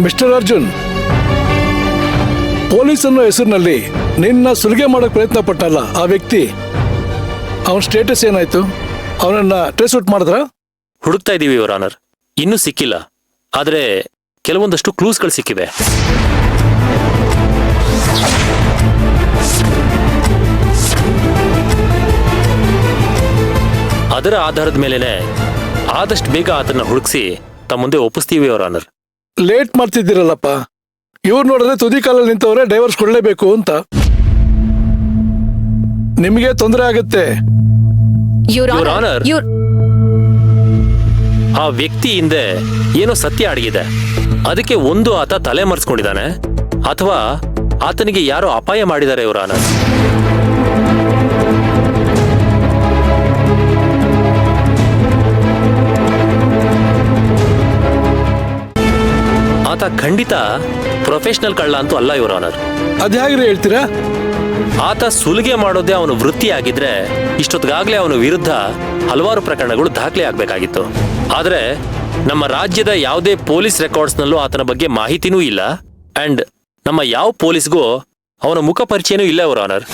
Mister Arjun, police ಅನ್ನೋ ಹೆಸರಿನಲ್ಲಿ ನಿನ್ನ ಸುಲಿಗೆ ಮಾಡೋಕೆ ಪ್ರಯತ್ನ ಪಟ್ಟಲ್ಲ ಆ ವ್ಯಕ್ತಿ, ಅವನ ಸ್ಟೇಟಸ್ ಏನಾಯ್ತು? ಅವನನ್ನ ಟ್ರೇಸ್ ಔಟ್ ಮಾಡಿದ್ರ? ಹುಡುಕ್ತಾ ಇದೀವಿ ಯುವರ್ ಆನರ್, ಇನ್ನೂ ಸಿಕ್ಕಿಲ್ಲ. ಆದ್ರೆ ಕೆಲವೊಂದಷ್ಟು ಕ್ಲೂಸ್ಗಳು ಸಿಕ್ಕಿವೆ. ಅದರ ಆಧಾರದ ಮೇಲೆನೆ ಆದಷ್ಟು ಬೇಗ ಆತನ್ನ ಹುಡುಕ್ಸಿ ತಮ್ಮ ಮುಂದೆ ಒಪ್ಪಿಸ್ತೀವಿ ಯುವರ್ ಆನರ್. ಲೇಟ್ ಮಾಡ್ತಿದ್ದೀರಲ್ಲಪ್ಪ. ಇವ್ರು ನೋಡಿದ್ರೆ ತುದಿ ಕಾಲಲ್ಲಿ ನಿಂತವ್ರೆ ಡೈವರ್ಸ್ ಕೊಡ್ಲೇಬೇಕು ಅಂತ. ನಿಮಗೆ ತೊಂದರೆ ಆಗುತ್ತೆ. ಯುವರ್ ಆನರ್, ಆ ವ್ಯಕ್ತಿ ಹಿಂದೆ ಏನೋ ಸತ್ಯ ಅಡಗಿದೆ. ಅದಕ್ಕೆ ಒಂದು ಆತ ತಲೆ ಮರೆಸ್ಕೊಂಡಿದ್ದಾನೆ ಅಥವಾ ಆತನಿಗೆ ಯಾರೋ ಅಪಾಯ ಮಾಡಿದ್ದಾರೆ ಯುವರ್ ಆನರ್. ಆತ ಖಂಡಿತ ಪ್ರೊಫೆಷನಲ್ ಕಳ್ಳ ಅಂತೂ ಅಲ್ಲ ಯುವರ್ ಆನರ್. ಅದ್ಯಾಗ್ರೆ ಹೇಳ್ತೀರಾ? ಆತ ಸುಲಿಗೆ ಮಾಡೋದೇ ಅವನು ವೃತ್ತಿ ಆಗಿದ್ರೆ ಇಷ್ಟೊತ್ತಿಗಾಗ್ಲೇ ಅವನ ವಿರುದ್ಧ ಹಲವಾರು ಪ್ರಕರಣಗಳು ದಾಖಲೆ ಆಗ್ಬೇಕಾಗಿತ್ತು. ಆದ್ರೆ ನಮ್ಮ ರಾಜ್ಯದ ಯಾವುದೇ ಪೊಲೀಸ್ ರೆಕಾರ್ಡ್ಸ್ನಲ್ಲೂ ಆತನ ಬಗ್ಗೆ ಮಾಹಿತಿನೂ ಇಲ್ಲ. ಅಂಡ್ ನಮ್ಮ ಯಾವ ಪೊಲೀಸ್ಗೂ ಅವನ ಮುಖ ಪರಿಚಯನೂ ಇಲ್ಲ ಯುವರ್ ಆನರ್.